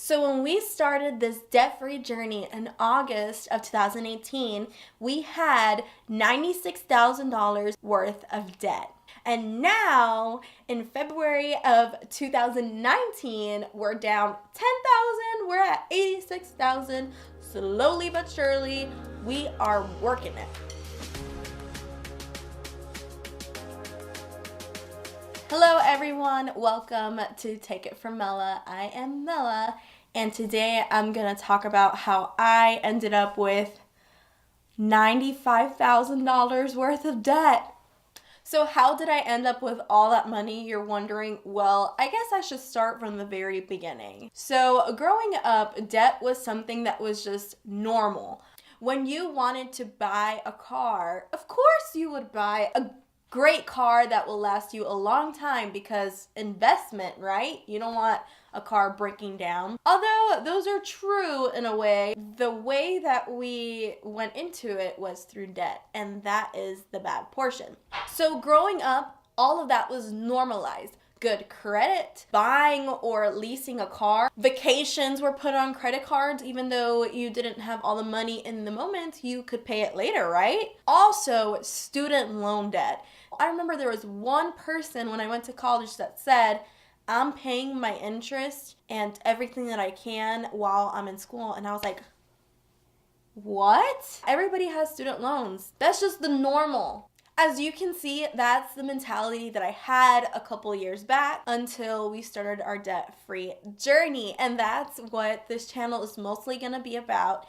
So when we started this debt-free journey in August of 2018, we had $96,000 worth of debt. And now in February of 2019, we're down 10,000. We're at 86,000. Slowly but surely, we are working it. Hello everyone, welcome to Take It From Mela. I am Mela, and today I'm going to talk about how I ended up with $95,000 worth of debt. So how did I end up with all that money, you're wondering? Well, I guess I should start from the very beginning. So growing up, debt was something that was just normal. When you wanted to buy a car, of course you would buy a great car that will last you a long time because investment, right? You don't want a car breaking down. Although those are true in a way, the way that we went into it was through debt, and that is the bad portion. So growing up, all of that was normalized. Good credit, buying or leasing a car, vacations were put on credit cards even though you didn't have all the money in the moment, you could pay it later, right? Also, student loan debt. I remember there was one person when I went to college that said, I'm paying my interest and everything that I can while I'm in school, and I was like, what? Everybody has student loans. That's just the normal. As you can see, that's the mentality that I had a couple years back until we started our debt-free journey. And that's what this channel is mostly going to be about,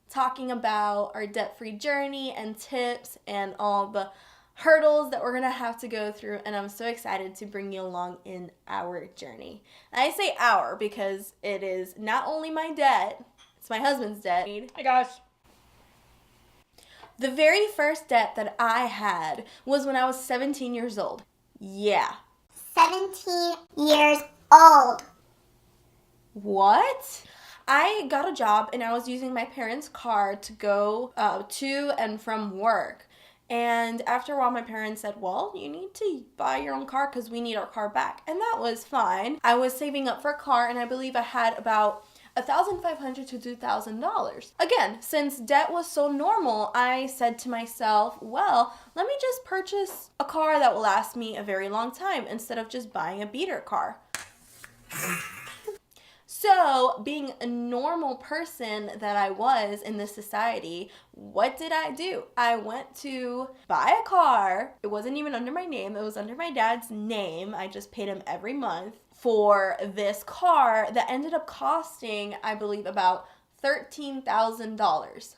talking about our debt-free journey and tips and all the hurdles that we're going to have to go through. And I'm so excited to bring you along in our journey. And I say our because it is not only my debt, it's my husband's debt. Hey guys. The very first debt that I had was when I was 17 years old. Yeah. 17 years old. What? I got a job and I was using my parents' car to go to and from work. And after a while, my parents said, well, you need to buy your own car because we need our car back. And that was fine. I was saving up for a car, and I believe I had about $1,500 to $2,000. Again, since debt was so normal, I said to myself, well, let me just purchase a car that will last me a very long time instead of just buying a beater car. So, being a normal person that I was in this society, what did I do? I went to buy a car. It wasn't even under my name. It was under my dad's name. I just paid him every month for this car that ended up costing, I believe, about $13,000. $13,000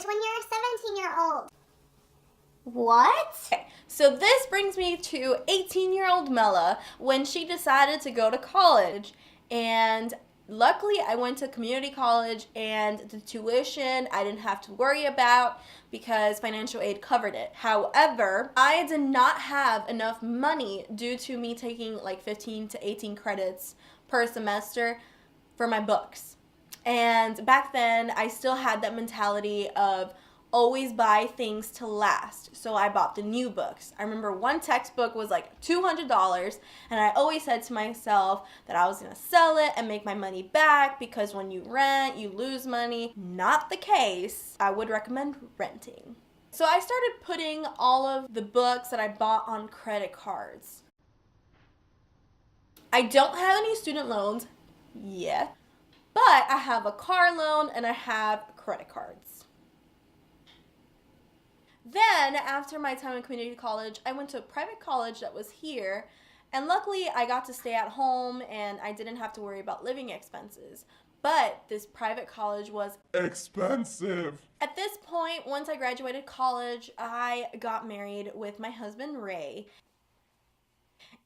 when you're a 17-year-old. What? Okay, so this brings me to 18-year-old Mela when she decided to go to college. And luckily I went to community college, and the tuition I didn't have to worry about because financial aid covered it. However, I did not have enough money due to me taking like 15 to 18 credits per semester for my books. And back then I still had that mentality of always buy things to last. So I bought the new books. I remember one textbook was like $200, and I always said to myself that I was gonna sell it and make my money back because when you rent, you lose money. Not the case. I would recommend renting. So I started putting all of the books that I bought on credit cards. I don't have any student loans yet, but I have a car loan and I have credit cards. Then, after my time in community college, I went to a private college that was here, and luckily I got to stay at home and I didn't have to worry about living expenses. But this private college was Expensive. At this point, once I graduated college, I got married with my husband, Ray.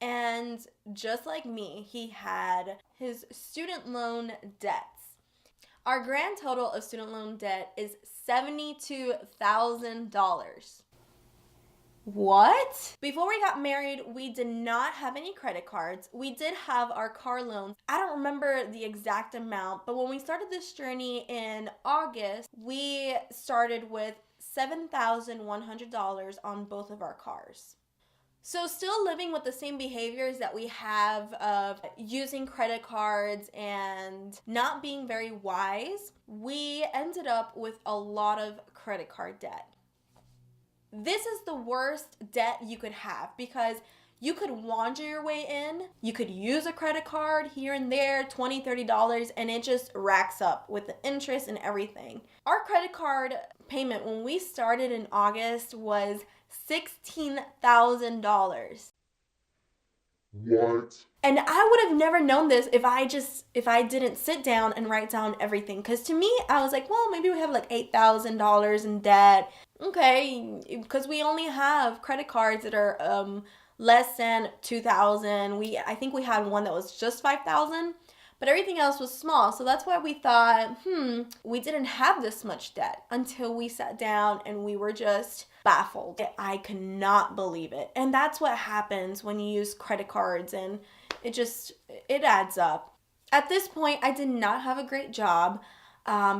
And just like me, he had his student loan debts. Our grand total of student loan debt is $72,000. What? Before we got married, we did not have any credit cards. We did have our car loans. I don't remember the exact amount, but when we started this journey in August, we started with $7,100 on both of our cars. So still living with the same behaviors that we have of using credit cards and not being very wise, we ended up with a lot of credit card debt. This is the worst debt you could have because you could wander your way in. You could use a credit card here and there, $20, $30, and it just racks up with the interest and everything. Our credit card payment when we started in August was $16,000. What? And I would have never known this if I didn't sit down and write down everything. Because to me, I was like, well, maybe we have like $8,000 in debt. Okay, because we only have credit cards that are less than $2,000. I think we had one that was just $5,000, but everything else was small. So that's why we thought, we didn't have this much debt until we sat down and we were just baffled. I could not believe it. And that's what happens when you use credit cards, and it adds up. At this point, I did not have a great job.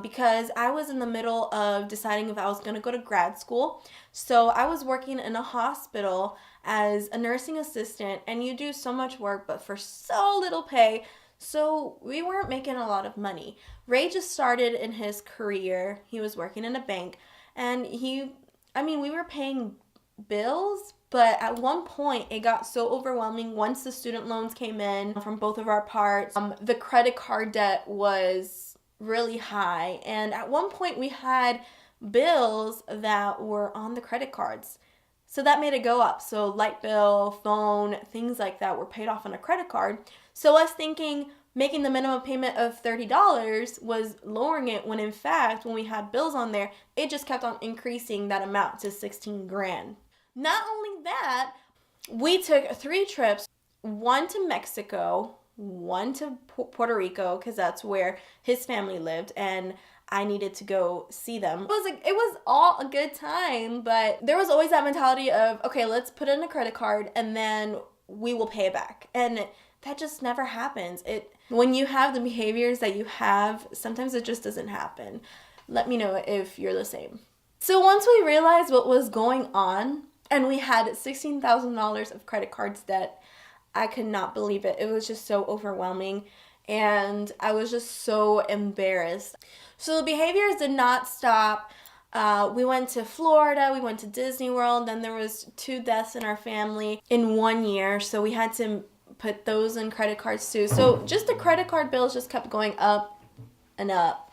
Because I was in the middle of deciding if I was going to go to grad school. So I was working in a hospital as a nursing assistant, and you do so much work but for so little pay. So we weren't making a lot of money. Ray just started in his career. He was working in a bank, and we were paying bills, but at one point it got so overwhelming once the student loans came in from both of our parts. The credit card debt was really high, and at one point we had bills that were on the credit cards, so that made it go up. So light bill, phone, things like that were paid off on a credit card. So us thinking making the minimum payment of $30 was lowering it, when in fact when we had bills on there, it just kept on increasing that amount to 16 grand. Not only that, we took 3 trips, one to Mexico, one to Puerto Rico, because that's where his family lived, and I needed to go see them. It was all a good time, but there was always that mentality of, okay, let's put in a credit card and then we will pay it back. And that just never happens. When you have the behaviors that you have, sometimes it just doesn't happen. Let me know if you're the same. So once we realized what was going on and we had $16,000 of credit cards debt, I could not believe it. It was just so overwhelming, and I was just so embarrassed. So the behaviors did not stop. We went to Florida, we went to Disney World, then there was 2 deaths in our family in 1 year, so we had to put those in credit cards too. So just the credit card bills just kept going up and up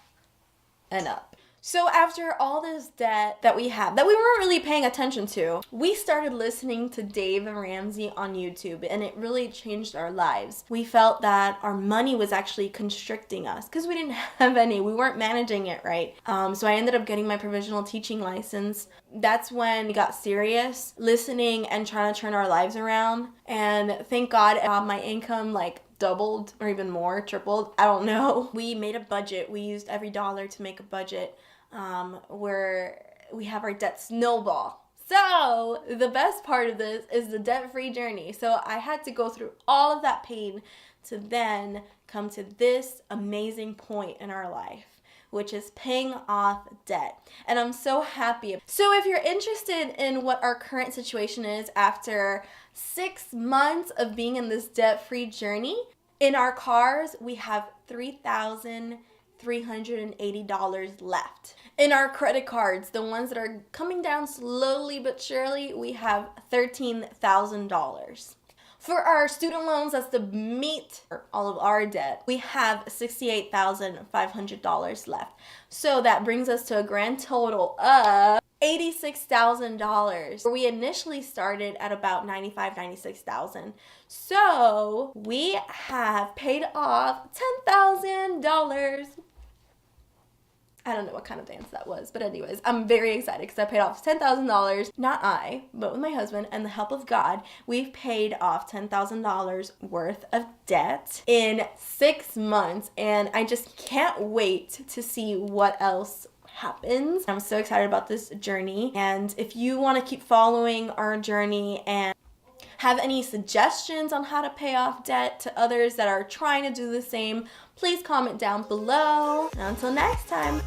and up. So after all this debt that we had, that we weren't really paying attention to, we started listening to Dave Ramsey on YouTube, and it really changed our lives. We felt that our money was actually constricting us because we didn't have any. We weren't managing it right. So I ended up getting my provisional teaching license. That's when we got serious, listening and trying to turn our lives around. And thank God my income doubled or even more, tripled. I don't know. We made a budget. We used every dollar to make a budget. Where we have our debt snowball. So the best part of this is the debt-free journey. So I had to go through all of that pain to then come to this amazing point in our life, which is paying off debt. And I'm so happy. So if you're interested in what our current situation is after 6 months of being in this debt-free journey, in our cars, we have $3,380 left. In our credit cards, the ones that are coming down slowly but surely, we have $13,000. For our student loans, that's the meat or all of our debt, we have $68,500 left. So that brings us to a grand total of $86,000. We initially started at about $96,000. So we have paid off $10,000. I don't know what kind of dance that was, but anyways, I'm very excited because I paid off $10,000. Not I, but with my husband and the help of God, we've paid off $10,000 worth of debt in 6 months, and I just can't wait to see what else happens. I'm so excited about this journey, and if you want to keep following our journey and have any suggestions on how to pay off debt to others that are trying to do the same, please comment down below. And until next time.